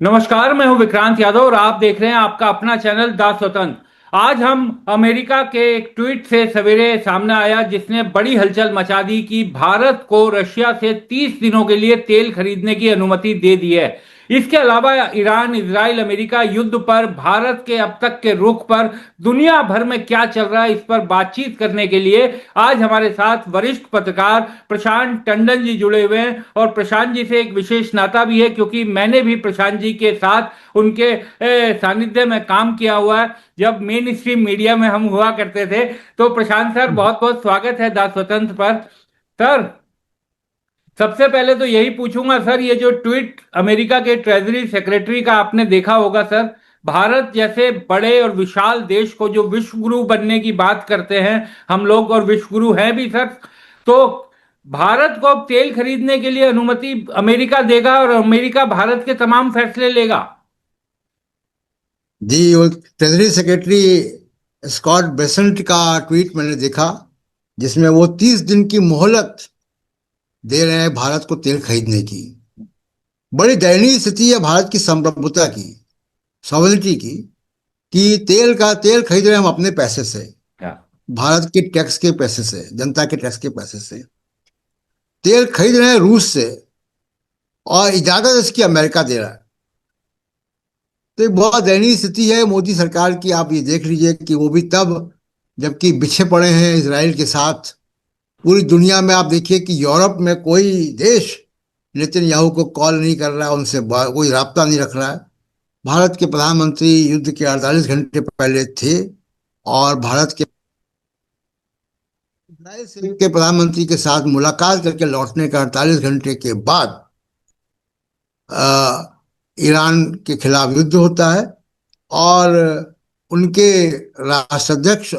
नमस्कार, मैं हूं विक्रांत यादव और आप देख रहे हैं आपका अपना चैनल द स्वतंत्र। आज हम अमेरिका के एक ट्वीट से सवेरे सामने आया जिसने बड़ी हलचल मचा दी कि भारत को रशिया से 30 दिनों के लिए तेल खरीदने की अनुमति दे दी है। इसके अलावा ईरान इजराइल अमेरिका युद्ध पर भारत के अब तक के रुख पर दुनिया भर में क्या चल रहा है, इस पर बातचीत करने के लिए आज हमारे साथ वरिष्ठ पत्रकार प्रशांत टंडन जी जुड़े हुए हैं। और प्रशांत जी से एक विशेष नाता भी है क्योंकि मैंने भी प्रशांत जी के साथ उनके सानिध्य में काम किया हुआ है जब मेन स्ट्रीम मीडिया में हम हुआ करते थे। तो प्रशांत सर, बहुत बहुत स्वागत है द स्वतंत्र पर। सर, सबसे पहले तो यही पूछूंगा सर, ये जो ट्वीट अमेरिका के ट्रेजरी सेक्रेटरी का आपने देखा होगा सर। भारत जैसे बड़े और विशाल देश को जो विश्व गुरु बनने की बात करते हैं हम लोग, और विश्व गुरु हैं भी सर, तो भारत को अब तेल खरीदने के लिए अनुमति अमेरिका देगा और अमेरिका भारत के तमाम फैसले लेगा। जी, वो ट्रेजरी सेक्रेटरी स्कॉट बेसेंट का ट्वीट मैंने देखा, जिसमें वो 30 दिन की मोहलत दे रहे हैं भारत को तेल खरीदने की। बड़ी दयनीय स्थिति है भारत की संप्रभुता की, सॉवरेनिटी की, कि तेल खरीद रहे हैं हम अपने पैसे से, क्या? भारत के टैक्स के पैसे से, जनता के टैक्स के पैसे से तेल खरीद रहे हैं रूस से, और इजाजत इसकी अमेरिका दे रहा है। तो एक बहुत दयनीय स्थिति है मोदी सरकार की। आप ये देख लीजिए कि वो भी तब जबकि बिछे पड़े हैं इसराइल के साथ। पूरी दुनिया में आप देखिए कि यूरोप में कोई देश नेतन्याहू को कॉल नहीं कर रहा है, उनसे कोई राब्ता नहीं रख रहा है। भारत के प्रधानमंत्री युद्ध के 48 घंटे पहले थे, और भारत के इजराइल के प्रधानमंत्री के साथ मुलाकात करके लौटने का 48 घंटे के बाद अ, ईरान के खिलाफ युद्ध होता है, और उनके राष्ट्राध्यक्ष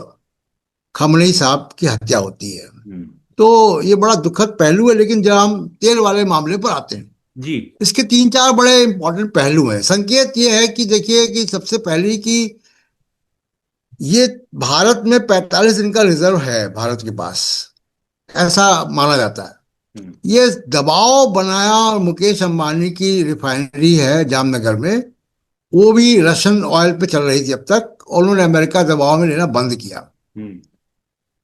खमनेई साहब की हत्या होती है। हम्म। तो ये बड़ा दुखद पहलू है। लेकिन जब हम तेल वाले मामले पर आते हैं, जी। इसके तीन चार बड़े इंपॉर्टेंट पहलू हैं। संकेत ये है कि देखिए कि सबसे पहले कि ये भारत में 45 दिन का रिजर्व है भारत के पास, ऐसा माना जाता है। हम्म। ये दबाव बनाया, और मुकेश अंबानी की रिफाइनरी है जामनगर में, वो भी रशियन ऑयल पे चल रही थी अब तक, और उन्होंने अमेरिका दबाव में लेना बंद किया। हम्म।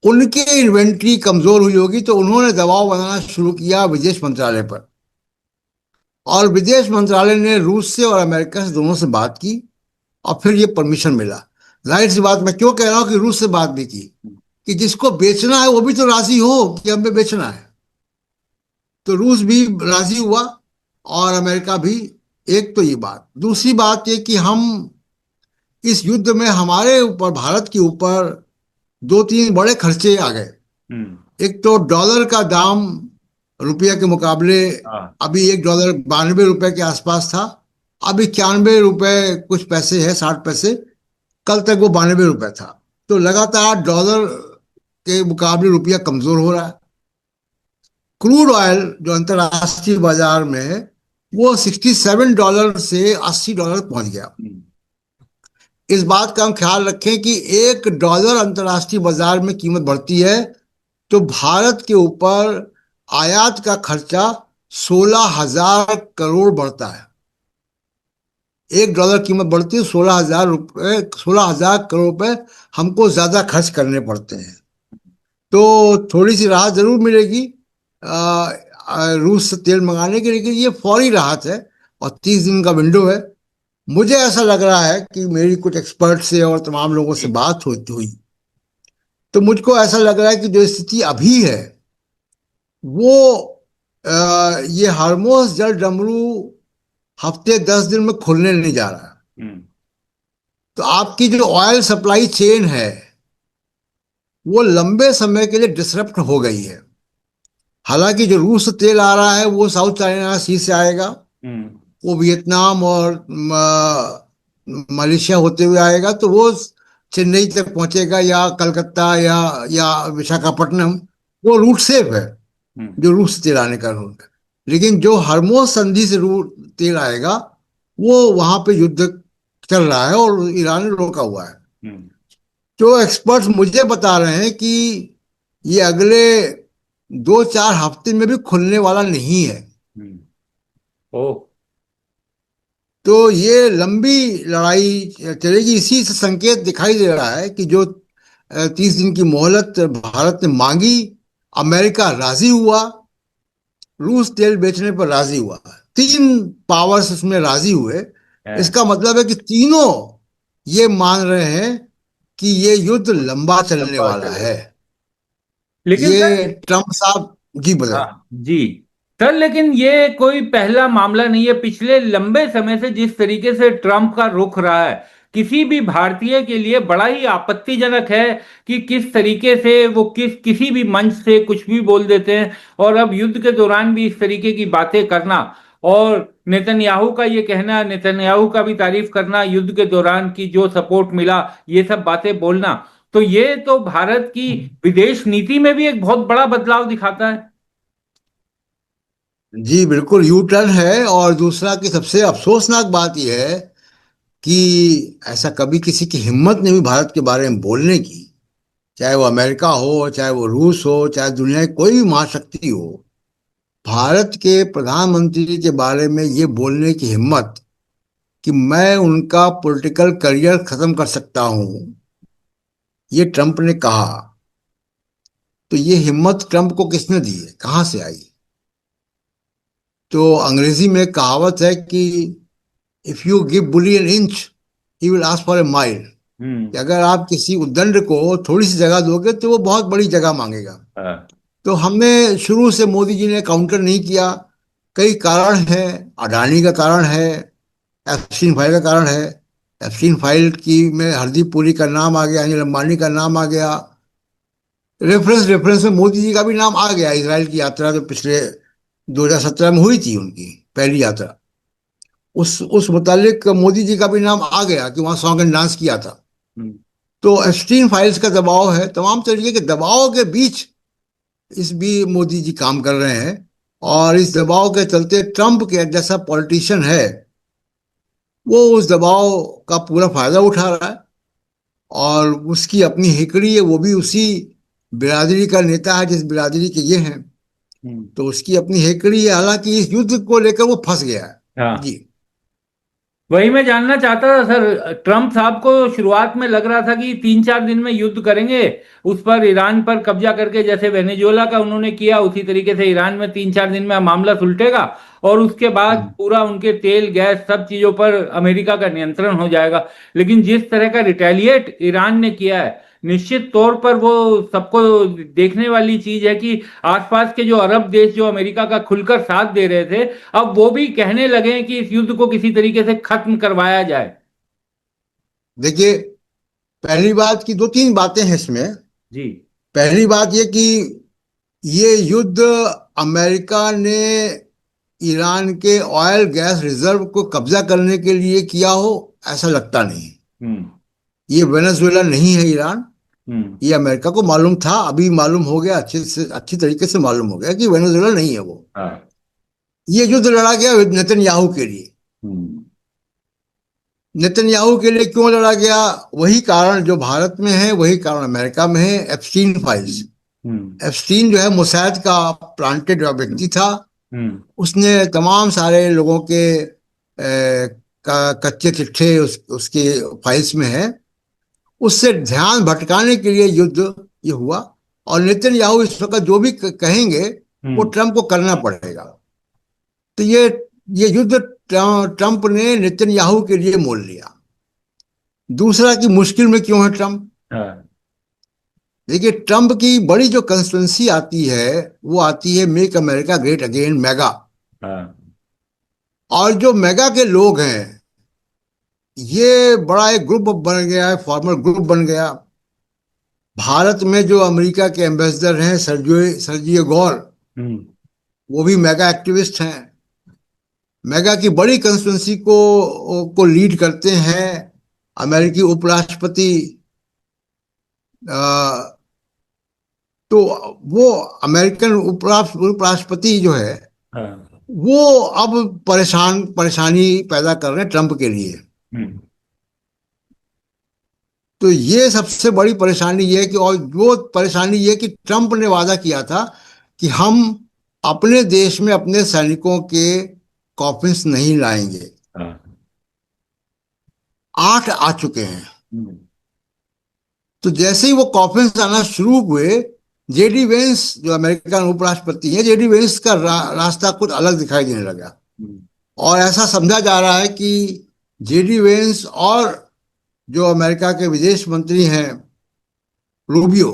उनकी इन्वेंट्री कमजोर हुई होगी तो उन्होंने दबाव बनाना शुरू किया विदेश मंत्रालय पर, और विदेश मंत्रालय ने रूस से और अमेरिका से दोनों से बात की, और फिर ये परमिशन मिला। जाहिर सी बात, मैं क्यों कह रहा हूं कि रूस से बात भी की, कि जिसको बेचना है वो भी तो राजी हो कि हमें बेचना है। तो रूस भी राजी हुआ, और अमेरिका भी। एक तो ये बात। दूसरी बात ये कि हम इस युद्ध में हमारे ऊपर, भारत के ऊपर दो तीन बड़े खर्चे आ गए। हम्म। एक तो डॉलर का दाम रुपये के मुकाबले, हाँ। अभी $1 92 के आसपास था, अब 91 रुपए कुछ पैसे है, 60 पैसे। कल तक वो 92 रुपए था। तो लगातार डॉलर के मुकाबले रुपया कमजोर हो रहा है। क्रूड ऑयल जो अंतर्राष्ट्रीय बाजार में है, वो $67 से $80 पहुंच गया। हम्म। इस बात का हम ख्याल रखें कि $1 अंतर्राष्ट्रीय बाजार में कीमत बढ़ती है तो भारत के ऊपर आयात का खर्चा 16,000 करोड़ बढ़ता है। $1 कीमत बढ़ती है, 16,000 रुपये, 16,000 करोड़ रुपए हमको ज्यादा खर्च करने पड़ते हैं। तो थोड़ी सी राहत जरूर मिलेगी रूस से तेल मंगाने की, लेकिन ये फौरी राहत है, और 30 दिन का विंडो है। मुझे ऐसा लग रहा है कि मेरी कुछ एक्सपर्ट से और तमाम लोगों से बात होती हुई, तो मुझको ऐसा लग रहा है कि जो स्थिति अभी है वो ये हार्मोस जल डमरू हफ्ते 10 दिन में खुलने नहीं जा रहा है। हम्म। तो आपकी जो ऑयल सप्लाई चेन है वो लंबे समय के लिए डिसरप्ट हो गई है। हालांकि जो रूस से तेल आ रहा है वो साउथ चाइना सी से आएगा, हम्म। वो वियतनाम और मलेशिया होते हुए आएगा, तो वो चेन्नई तक पहुंचेगा, या कलकत्ता, या विशाखापट्टनम। वो रूट सेफ है, हम्म। जो रूस से तेल आने का रूट है। लेकिन जो हरमोज संधि से रूट तेल आएगा, वो वहां पे युद्ध चल रहा है और ईरान ने रोका हुआ है। हम्म। जो एक्सपर्ट्स मुझे बता रहे हैं कि ये अगले 2-4 हफ्ते में भी खुलने वाला नहीं है। हम्म। ओ। तो ये लंबी लड़ाई चलेगी। इसी से संकेत दिखाई दे रहा है कि जो 30 दिन की मोहलत भारत ने मांगी, अमेरिका राजी हुआ, रूस तेल बेचने पर राजी हुआ, तीन पावर्स इसमें राजी हुए। हाँ। इसका मतलब है कि तीनों ये मान रहे हैं कि ये युद्ध लंबा चलने लंबा वाला है। चलेगा। लेकिन ये सर, ट्रम्प साहब जी बोले। हाँ जी सर, लेकिन ये कोई पहला मामला नहीं है। पिछले लंबे समय से जिस तरीके से ट्रम्प का रुख रहा है, किसी भी भारतीय के लिए बड़ा ही आपत्तिजनक है कि किस तरीके से वो किसी भी मंच से कुछ भी बोल देते हैं। और अब युद्ध के दौरान भी इस तरीके की बातें करना, और नेतन्याहू का ये कहना, नेतन्याहू का भी तारीफ करना युद्ध के दौरान की जो सपोर्ट मिला, ये सब बातें बोलना, तो ये तो भारत की विदेश नीति में भी एक बहुत बड़ा बदलाव दिखाता है। जी बिल्कुल, यू टर्न है। और दूसरा कि सबसे अफसोसनाक बात यह है कि ऐसा कभी किसी की हिम्मत नहीं हुई भारत के बारे में बोलने की। चाहे वो अमेरिका हो, चाहे वो रूस हो, चाहे दुनिया की कोई भी महाशक्ति हो, भारत के प्रधानमंत्री के बारे में ये बोलने की हिम्मत कि मैं उनका पॉलिटिकल करियर खत्म कर सकता हूं, ये ट्रंप ने कहा। तो ये हिम्मत ट्रंप को किसने दी है, कहाँ से आई? तो अंग्रेजी में कहावत है कि if you give bully an inch, he will ask for a mile. Hmm. कि अगर आप किसी उद्दंड को थोड़ी सी जगह दोगे तो वो बहुत बड़ी जगह मांगेगा। हाँ। तो हमने शुरू से मोदी जी ने काउंटर नहीं किया। कई कारण हैं। अडानी का कारण है, एप्स्टीन फाइल का कारण है। एप्स्टीन फाइल की में हरदीप पुरी का नाम आ गया, अनिल अंबानी का नाम आ गया। रेफरेंस रेफरेंस में मोदी जी का भी नाम आ गया। इसराइल की यात्रा तो पिछले 2017 में हुई थी, उनकी पहली यात्रा। उस मुतालिक मोदी जी का भी नाम आ गया कि वहाँ सॉन्ग एंड डांस किया था। हम्म। तो एप्स्टीन फाइल्स का दबाव है, तमाम तरीके के दबाव के बीच इस भी मोदी जी काम कर रहे हैं। और इस दबाव के चलते ट्रंप के जैसा पॉलिटिशियन है, वो उस दबाव का पूरा फायदा उठा रहा है। और उसकी अपनी हिकड़ी है, वो भी उसी बिरादरी का नेता है जिस बिरादरी के ये हैं। हम्म। तो उसकी अपनी हेकड़ी है। हालांकि इस युद्ध को लेकर वो फंस गया है। हाँ, जी। वही मैं जानना चाहता था सर। ट्रम्प साहब को शुरुआत में लग रहा था कि 3-4 दिन में युद्ध करेंगे, उस पर ईरान पर कब्जा करके, जैसे वेनेजुएला का उन्होंने किया उसी तरीके से ईरान में 3-4 दिन में मामला सुलटेगा, और उसके बाद हम्म। पूरा उनके तेल गैस सब चीजों पर अमेरिका का नियंत्रण हो जाएगा। लेकिन जिस तरह का रिटेलिएट ईरान ने किया है, निश्चित तौर पर वो सबको देखने वाली चीज है कि आसपास के जो अरब देश जो अमेरिका का खुलकर साथ दे रहे थे, अब वो भी कहने लगे हैं कि इस युद्ध को किसी तरीके से खत्म करवाया जाए। देखिए, पहली बात की दो तीन बातें हैं इसमें। जी। पहली बात ये कि ये युद्ध अमेरिका ने ईरान के ऑयल गैस रिजर्व को कब्जा करने के लिए किया हो, ऐसा लगता नहीं। हम्म। ये वेनेजुएला नहीं है ईरान। हम्म। ये अमेरिका को मालूम था, अभी मालूम हो गया, अच्छी तरीके से मालूम हो गया कि वेनेजुएला नहीं है वो। हाँ। ये युद्ध लड़ा गया नेतन्याहू के लिए। हम्म। नेतन्याहू के लिए क्यों लड़ा गया? वही कारण जो भारत में है, वही कारण अमेरिका में है, एप्स्टीन फाइल्स। हम्म। एप्स्टीन जो है मोसाद का प्लांटेड व्यक्ति था। हम्म। उसने तमाम सारे लोगों के कच्चे चिट्ठे उसके फाइल्स में है। उससे ध्यान भटकाने के लिए युद्ध ये हुआ। और नेतन्याहू इस वक्त जो भी कहेंगे वो हम्म। ट्रंप को करना पड़ेगा। तो ये युद्ध ट्रंप ने नेतन्याहू के लिए मोल लिया। दूसरा कि मुश्किल में क्यों है ट्रंप? हाँ। देखिए, ट्रंप की बड़ी जो कंस्टिट्यूंसी आती है वो आती है make America great again, mega. हाँ। और जो मेगा के लोग हैं, ये बड़ा एक ग्रुप बन गया है, फॉर्मल ग्रुप बन गया। भारत में जो अमेरिका के एम्बेसडर हैं, सर्जियो सर्जियो गौर, हम्म। वो भी मेगा एक्टिविस्ट हैं। मेगा की बड़ी कंस्टिट्यूंसी को लीड करते हैं अमेरिकी उपराष्ट्रपति। अ, तो वो अमेरिकन उपराष्ट्रपति जो है, हाँ। वो अब परेशानी पैदा कर रहे हैं ट्रंप के लिए। हम्म। तो ये सबसे बड़ी परेशानी ये है कि, और वो परेशानी ये है कि ट्रंप ने वादा किया था कि हम अपने देश में अपने सैनिकों के कॉफिन्स नहीं लाएंगे। हाँ। 8 आ चुके हैं। हम्म, तो जैसे ही वो कॉन्फ्रेंस आना शुरू हुए, जेडी वेंस जो अमेरिका के उपराष्ट्रपति हैं, जेडी वेंस का रास्ता कुछ अलग दिखाई देने लगा। हम्म, और ऐसा समझा जा रहा है कि जेडी वेंस और जो अमेरिका के विदेश मंत्री हैं रूबियो,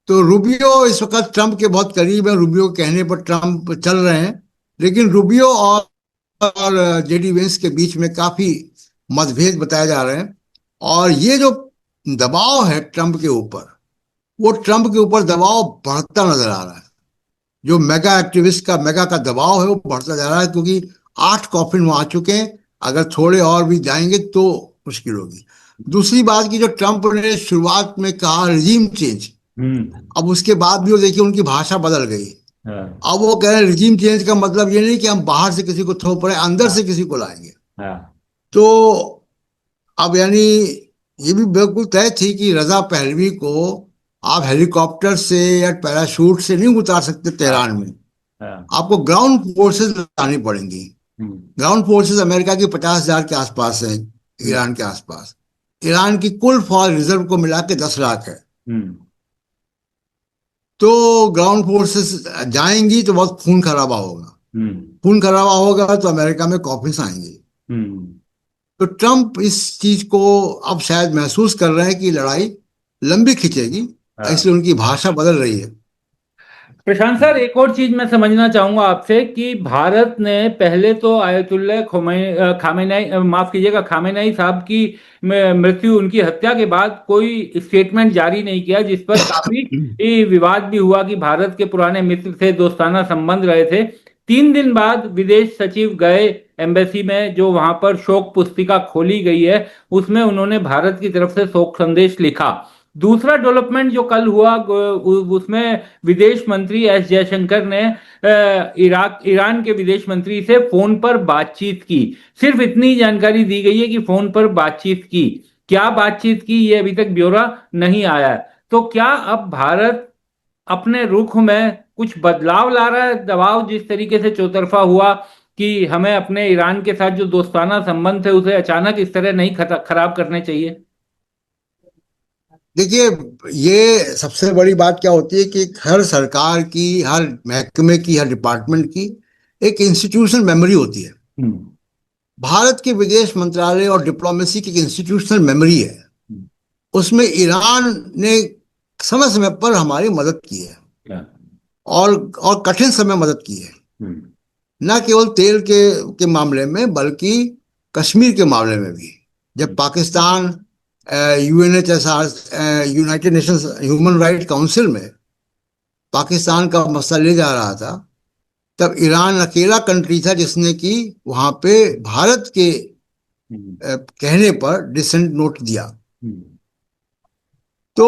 तो रूबियो इस वक्त ट्रंप के बहुत करीब है, रूबियो के कहने पर ट्रंप चल रहे हैं। लेकिन रूबियो और जेडी वेंस के बीच में काफी मतभेद बताए जा रहे हैं। और ये जो दबाव है ट्रंप के ऊपर, वो ट्रंप के ऊपर दबाव बढ़ता नजर आ रहा है। जो मेगा एक्टिविस्ट का मेगा का दबाव है वो बढ़ता जा रहा है, क्योंकि 8 कॉफिन वहां आ चुके हैं। अगर थोड़े और भी जाएंगे तो मुश्किल होगी। दूसरी बात की जो ट्रंप ने शुरुआत में कहा रिजीम चेंज, हम्म, अब उसके बाद भी वो देखिए उनकी भाषा बदल गई। हाँ, अब वो कह रहे हैं रिजीम चेंज का मतलब ये नहीं कि हम बाहर से किसी को थोप रहे हैं, अंदर हाँ, से किसी को लाएंगे। हाँ, तो अब यानी ये भी बिल्कुल तय थी कि रजा पहलवी को आप हेलीकॉप्टर से या पैराशूट से नहीं उतार सकते हाँ, तेहरान में। हाँ, आपको ग्राउंड फोर्सेस लानी पड़ेंगी। हम्म, ग्राउंड फोर्सेस अमेरिका की 50,000 के आसपास है, हम्म, ईरान के आसपास। ईरान की कुल फौज रिजर्व को मिला के 10 लाख है। हम्म, तो ग्राउंड फोर्सेस जाएंगी तो बहुत खून खराबा होगा। हम्म, खून खराबा होगा तो अमेरिका में कॉफिस आएंगे। हम्म, तो ट्रंप इस चीज को अब शायद महसूस कर रहे हैं कि लड़ाई लंबी खिंचेगी, हाँ। इसलिए उनकी भाषा बदल रही है। प्रशांत सर, एक और चीज मैं समझना चाहूंगा आपसे कि भारत ने पहले तो आयतुल्लाह खामेनेई, माफ कीजिएगा, खामेनेई साहब की मृत्यु, उनकी हत्या के बाद कोई स्टेटमेंट जारी नहीं किया, जिस पर काफी विवाद भी हुआ कि भारत के पुराने मित्र से दोस्ताना संबंध रहे थे। 3 दिन बाद विदेश सचिव गए एम्बेसी में, जो वहां पर शोक पुस्तिका खोली गई है, उसमें उन्होंने भारत की तरफ से शोक संदेश लिखा। दूसरा डेवलपमेंट जो कल हुआ, उसमें विदेश मंत्री एस जयशंकर ने ईरान के विदेश मंत्री से फोन पर बातचीत की। सिर्फ इतनी जानकारी दी गई है कि फोन पर बातचीत की। क्या बातचीत की, ये अभी तक ब्यौरा नहीं आया है। तो क्या अब भारत अपने रुख में कुछ बदलाव ला रहा है? दबाव जिस तरीके से चौतरफा हुआ कि हमें अपने ईरान के साथ जो दोस्ताना संबंध थे उसे अचानक इस तरह नहीं खराब करने चाहिए। देखिए, ये सबसे बड़ी बात क्या होती है कि हर सरकार की, हर महकमे की, हर डिपार्टमेंट की एक इंस्टीट्यूशनल मेमोरी होती है। हम्म, भारत के विदेश मंत्रालय और डिप्लोमेसी की एक इंस्टीट्यूशनल मेमोरी है। हम्म, उसमें ईरान ने समय समय पर हमारी मदद की है, क्या? और कठिन समय मदद की है। हम्म, न केवल तेल के मामले में, बल्कि कश्मीर के मामले में भी। जब हम्म, Pakistan UNHSR, united nations human right council में पाकिस्तान का मसला ले जा रहा था, तब ईरान अकेला कंट्री था जिसने कि वहां पे भारत के हम्म, कहने पर डिसेंट नोट दिया। हम्म, तो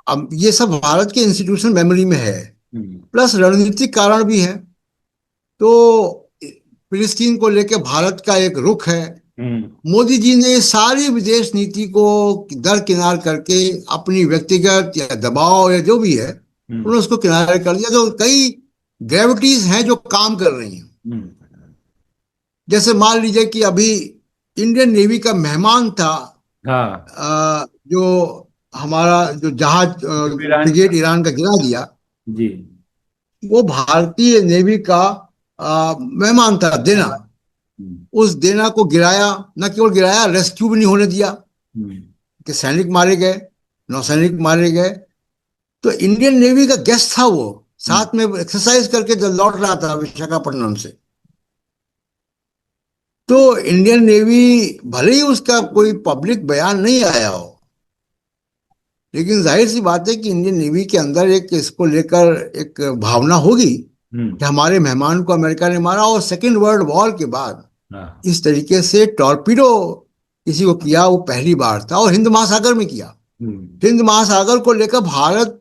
अब ये सब भारत के इंस्टीट्यूशन मेमोरी में है, हम्म, प्लस रणनीतिक कारण भी है। तो फिलिस्तीन को लेकर भारत का एक रुख है। हम्म, मोदी जी ने सारी विदेश नीति को दरकिनार करके अपनी व्यक्तिगत या दबाव या जो भी है, हम्म, उन्होंने उसको किनारे कर दिया। तो कई ग्रेविटीज हैं जो काम कर रही हैं। हम्म, जैसे मान लीजिए कि अभी इंडियन नेवी का मेहमान था, हाँ, जो हमारा जो जहाज जो ईरान फ्रिगेट का। ईरान का गिरा दिया, जी। वो भारतीय नेवी का मेहमान था, देना। हाँ, हम्म, उस देना को गिराया, न केवल गिराया, रेस्क्यू भी नहीं होने दिया हम्म, कि सैनिक मारे गए, नौसैनिक मारे गए। तो इंडियन नेवी का गेस्ट था वो, हम्म, साथ में एक्सरसाइज करके जब लौट रहा था विशाखापट्टनम से। तो इंडियन नेवी, भले ही उसका कोई पब्लिक बयान नहीं आया हो, लेकिन जाहिर सी बात है कि इंडियन नेवी के अंदर एक इसको लेकर एक भावना होगी हम्म, कि हमारे मेहमान को अमेरिका ने मारा। और सेकेंड वर्ल्ड वॉर के बाद हाँ, इस तरीके से टॉर्पीडो किसी को किया वो पहली बार था, और हिंद महासागर में किया। हम्म, हिंद महासागर को लेकर भारत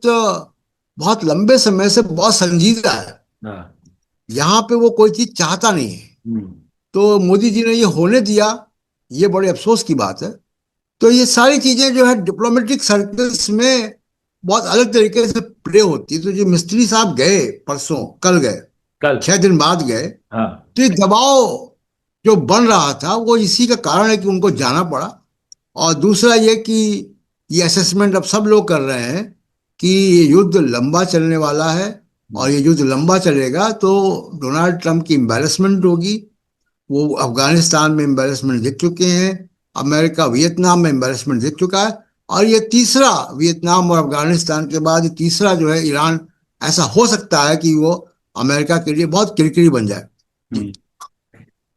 बहुत लंबे समय से बहुत संजीदा है। हाँ, यहाँ पे वो कोई चीज चाहता नहीं है। हम्म, तो मोदी जी ने ये होने दिया, ये बड़े अफसोस की बात है। तो ये सारी चीजें जो है डिप्लोमेटिक सर्कल्स में बहुत अलग तरीके से प्ले होती है। तो जो मिस्त्री साहब गए परसों, कल गए, कल। 6 दिन बाद गए, हाँ, तो ये दबाव जो बन रहा था वो इसी का कारण है कि उनको जाना पड़ा। और दूसरा ये कि ये असेसमेंट अब सब लोग कर रहे हैं कि ये युद्ध लंबा चलने वाला है, और ये युद्ध लंबा चलेगा तो डोनाल्ड ट्रंप की एम्बेरसमेंट होगी। वो अफगानिस्तान में एम्बेरसमेंट दिख चुके हैं, अमेरिका वियतनाम में एम्बेरसमेंट दिख चुका है, और ये तीसरा, वियतनाम और अफगानिस्तान के बाद ये तीसरा जो है ईरान, ऐसा हो सकता है कि वो अमेरिका के लिए बहुत किरकिरी बन जाए। जी। हम्म।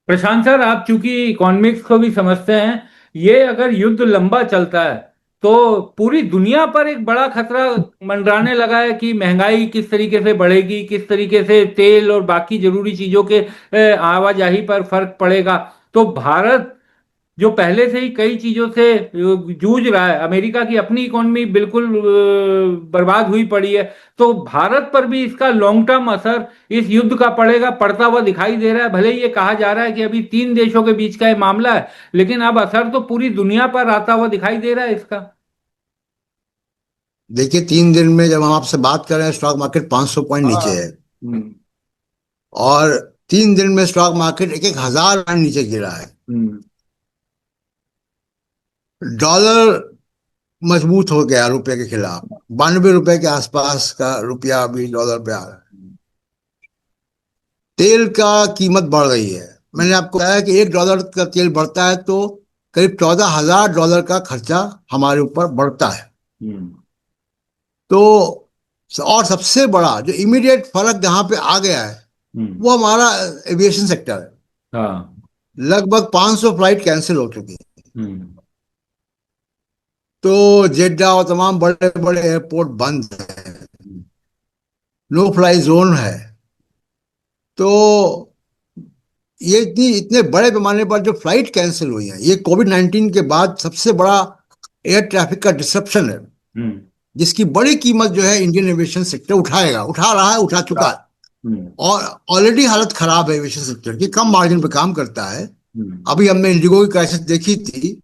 प्रशांत सर, आप चूंकि इकोनॉमिक्स को भी समझते हैं, ये अगर युद्ध लंबा चलता है तो पूरी दुनिया पर एक बड़ा खतरा मंडराने लगा है कि महंगाई किस तरीके से बढ़ेगी, किस तरीके से तेल और बाकी जरूरी चीजों के आवाजाही पर फर्क पड़ेगा। तो भारत जो पहले से ही कई चीजों से जूझ रहा है, अमेरिका की अपनी इकोनॉमी बिल्कुल बर्बाद हुई पड़ी है, तो भारत पर भी इसका लॉन्ग टर्म असर इस युद्ध का पड़ेगा, पड़ता हुआ दिखाई दे रहा है। भले ही ये कहा जा रहा है कि अभी तीन देशों के बीच का ये मामला है, लेकिन अब असर तो पूरी दुनिया पर आता हुआ दिखाई दे रहा है इसका। देखिए, 3 दिन में जब हम आपसे बात कर रहे हैं, स्टॉक मार्केट 500 पॉइंट नीचे हाँ। है। हम्म। और 3 दिन में स्टॉक मार्केट एक एक हजार पॉइंट नीचे गिरा है। हम्म। डॉलर मजबूत हो गया रुपए के खिलाफ, 92 रुपए के आसपास का रुपया अभी डॉलर पे आ रहा है। तेल का कीमत बढ़ रही है। मैंने आपको बताया कि $1 का तेल बढ़ता है तो करीब $14,000 का खर्चा हमारे ऊपर बढ़ता है। हम्म। तो और सबसे बड़ा जो इमीडिएट फर्क जहां पे आ गया है हम्म। वो हमारा एविएशन सेक्टर है। हाँ। लगभग 500 फ्लाइट कैंसिल हो चुकी है। हम्म। तो जेड्डा और तमाम बड़े बड़े एयरपोर्ट बंद है, नो फ्लाई जोन है। तो ये इतने बड़े पैमाने पर जो फ्लाइट कैंसिल हुई है, ये कोविड-19 के बाद सबसे बड़ा एयर ट्रैफिक का डिसरप्शन है, हम्म। जिसकी बड़ी कीमत जो है इंडियन एविएशन सेक्टर उठाएगा, उठा रहा है, उठा चुका है। हम्म। और ऑलरेडी हालत खराब है एविएशन सेक्टर की, कम मार्जिन पे काम करता है। हम्म। अभी हमने इंडिगो की क्राइसिस देखी थी,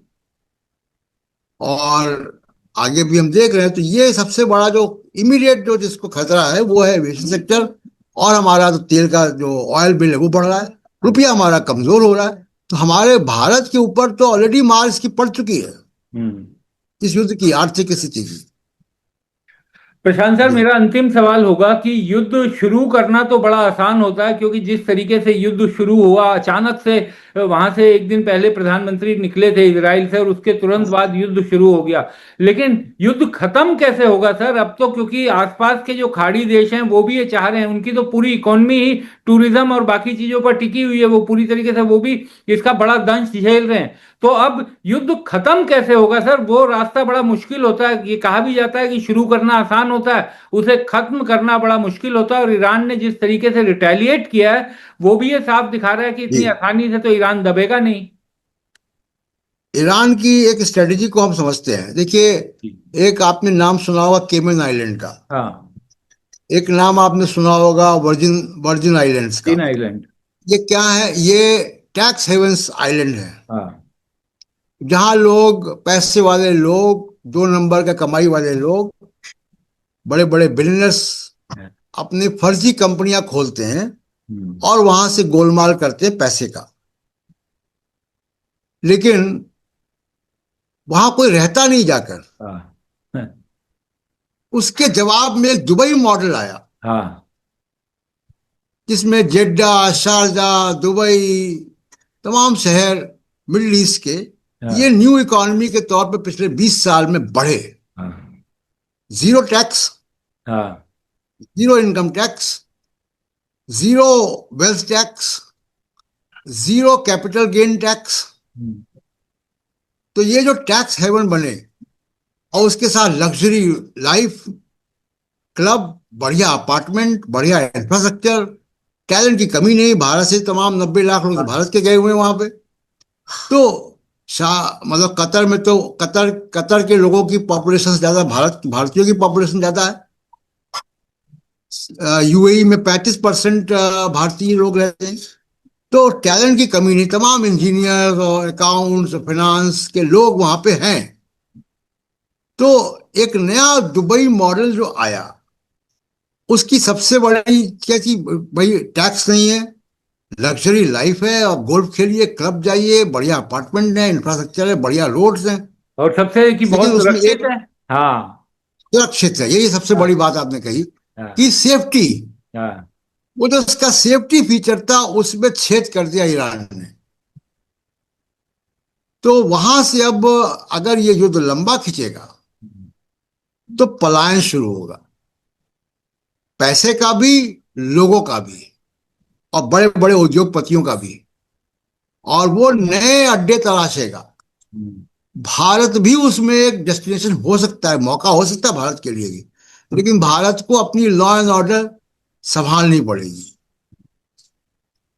और आगे भी हम देख रहे हैं। तो ये सबसे बड़ा जो इमीडिएट जो जिसको खतरा है वो है एविएशन सेक्टर। और हमारा तो तेल का जो ऑयल बिल है वो बढ़ रहा है, रुपया हमारा कमजोर हो रहा है। तो हमारे भारत के ऊपर तो ऑलरेडी मार इसकी पड़ चुकी है, हम्म। इस युद्ध की आर्थिक स्थिति की। प्रशांत सर, जी। मेरा अंतिम सवाल होगा कि युद्ध शुरू करना तो बड़ा आसान होता है, क्योंकि जिस तरीके से युद्ध शुरू हुआ अचानक से, वहां से एक दिन पहले प्रधानमंत्री निकले थे इजराइल से और उसके तुरंत बाद युद्ध शुरू हो गया। लेकिन युद्ध खत्म कैसे होगा सर? अब तो क्योंकि आसपास के जो खाड़ी देश हैं वो भी ये चाह रहे हैं, उनकी तो पूरी इकोनॉमी ही टूरिज्म और बाकी चीजों पर टिकी हुई है, वो पूरी तरीके से वो भी इसका बड़ा दंश झेल रहे हैं। तो अब युद्ध खत्म कैसे होगा सर? वो रास्ता बड़ा मुश्किल होता है। ये कहा भी जाता है कि शुरू करना आसान होता है, उसे खत्म करना बड़ा मुश्किल होता है। और ईरान ने जिस तरीके से रिटेलिएट किया है, वो भी ये साफ दिखा रहा है कि जी। इतनी आसानी से तो ईरान दबेगा नहीं। ईरान की एक स्ट्रेटेजी को हम समझते हैं। देखिए, जी। एक आपने नाम सुना होगा केमन आइलैंड का, हाँ। एक नाम आपने सुना होगा वर्जिन वर्जिन आइलैंड्स का। तीन आइलैंड। ये क्या है? ये टैक्स हेवंस आइलैंड है, हाँ। जहां लोग, पैसे वाले लोग, 2 नंबर का कमाई वाले लोग, बड़े बड़े बिजनेस अपनी फर्जी कंपनियां खोलते हैं हम्म। और वहां से गोलमाल करते हैं पैसे का। लेकिन वहां कोई रहता नहीं जाकर। हाँ। उसके जवाब में एक दुबई मॉडल आया, हाँ। जिसमें जेड्डा, शारजाह, दुबई, तमाम शहर मिडिल ईस्ट के, ये हाँ। न्यू इकोनॉमी के तौर पे पिछले 20 साल में बढ़े। हाँ। जीरो टैक्स, हाँ। Zero income tax, zero wealth tax, zero capital gain tax. हम्म। तो ये जो टैक्स हेवन बने, और उसके साथ लग्जरी लाइफ, क्लब, बढ़िया अपार्टमेंट, बढ़िया इंफ्रास्ट्रक्चर, टैलेंट की कमी नहीं। भारत से तमाम 90 लाख लोग तो भारत के गए हुए हैं वहां पे। तो मतलब कतर में तो कतर कतर के लोगों की पॉपुलेशन ज्यादा, भारतीयों की पॉपुलेशन ज्यादा है। यूएई में 35% भारतीय लोग रहते हैं। तो टैलेंट की कमी नहीं, तमाम इंजीनियर और अकाउंट्स और फाइनेंस के लोग वहां पे हैं। तो एक नया दुबई मॉडल जो आया, उसकी सबसे बड़ी क्या थी? भाई, टैक्स नहीं है, लग्जरी लाइफ है, और गोल्फ खेलिए, क्लब जाइए, बढ़िया अपार्टमेंट है, इंफ्रास्ट्रक्चर है, बढ़िया रोड्स हैं। और सबसे कि लेकिन बहुत उसमें सुरक्षित एक है। हाँ। सुरक्षित है, यही सबसे हाँ। बड़ी बात आपने कही हाँ। कि सेफ्टी। हाँ। वो जो उसका सेफ्टी फीचर था उसमें छेद कर दिया ईरान ने। तो वहां से अब अगर ये युद्ध लंबा खिंचेगा तो पलायन शुरू होगा, पैसे का भी, लोगों का भी, और बड़े बड़े उद्योगपतियों का भी। और वो नए अड्डे तलाशेगा। हम्म। भारत भी उसमें एक डेस्टिनेशन हो सकता है, मौका हो सकता है भारत के लिए भी। लेकिन भारत को अपनी लॉ एंड ऑर्डर संभालनी पड़ेगी।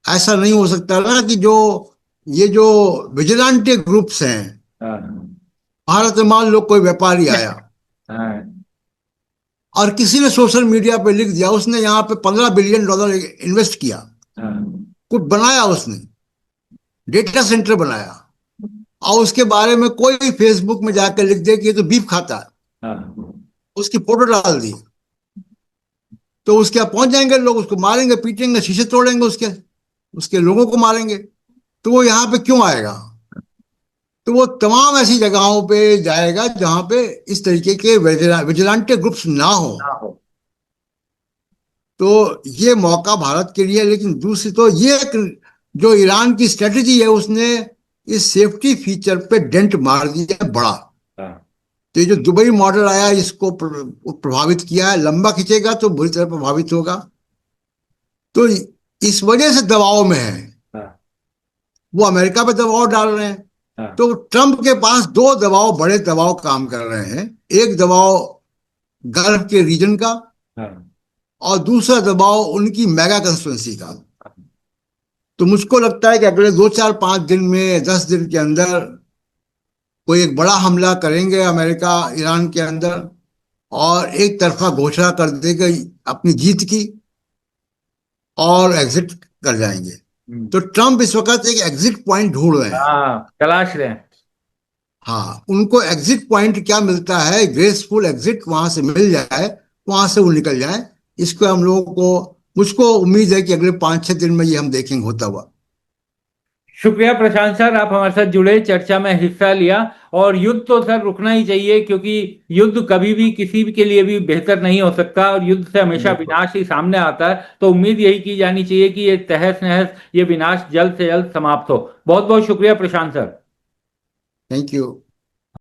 ऐसा नहीं हो सकता ना कि जो ये जो विजिलेंटे ग्रुप्स हैं, हाँ। भारत में मान लो कोई व्यापारी आया हाँ। और किसी ने सोशल मीडिया पे लिख दिया उसने यहाँ पे $15 बिलियन इन्वेस्ट किया, हाँ। कुछ बनाया उसने, डेटा सेंटर बनाया, और उसके बारे में कोई फेसबुक में जाकर लिख दे कि ये तो बीफ खाता है, हाँ। उसकी फोटो डाल दी, तो उसके यहाँ पहुंच जाएंगे लोग, उसको मारेंगे, पीटेंगे, शीशे तोड़ेंगे, उसके उसके लोगों को मारेंगे। तो वो यहाँ पे क्यों आएगा? तो वो तमाम ऐसी जगहों पे जाएगा जहां पे इस तरीके के विजिलेंटे ग्रुप्स ना हो। ना हो। तो ये मौका भारत के लिए है। लेकिन दूसरी तो ये एक जो ईरान की स्ट्रेटजी है, उसने इस सेफ्टी फीचर पे डेंट मार दिया है बड़ा। हाँ। तो ये जो दुबई मॉडल आया इसको प्रभावित किया है, लंबा खींचेगा तो बुरी तरह प्रभावित होगा। तो इस वजह से दबाव में है, हाँ। वो अमेरिका पे दबाव डाल रहे हैं। हाँ। तो ट्रंप के पास दो दबाव, बड़े दबाव काम कर रहे हैं। एक दबाव गल्फ के रीजन का, हाँ। और दूसरा दबाव उनकी मेगा कंस्टिट्यूंसी का। तो मुझको लगता है कि अगले 2 4 5 दिन में, 10 दिन के अंदर कोई एक बड़ा हमला करेंगे अमेरिका ईरान के अंदर, और एक तरफा घोषणा कर देगा अपनी जीत की, और एग्जिट कर जाएंगे। हम्म। तो ट्रंप इस वक्त एक एग्जिट पॉइंट ढूंढ रहे हैं। हाँ, तलाश रहे हैं। हाँ, उनको एग्जिट पॉइंट क्या मिलता है, ग्रेसफुल एग्जिट वहां से मिल जाए, वहां से वो निकल जाए। इसको हम लोगों को, मुझको उम्मीद है कि अगले 5 6 दिन में ये हम देखेंगे होता हुआ। शुक्रिया प्रशांत सर, आप हमारे साथ जुड़े, चर्चा में हिस्सा लिया। और युद्ध तो सर रुकना ही चाहिए, क्योंकि युद्ध कभी भी किसी भी के लिए भी बेहतर नहीं हो सकता, और युद्ध से हमेशा बिल्कुल। विनाश ही सामने आता है। तो उम्मीद यही की जानी चाहिए कि ये तहस नहस, ये विनाश जल्द से जल्द समाप्त हो। बहुत बहुत शुक्रिया प्रशांत सर। Thank you.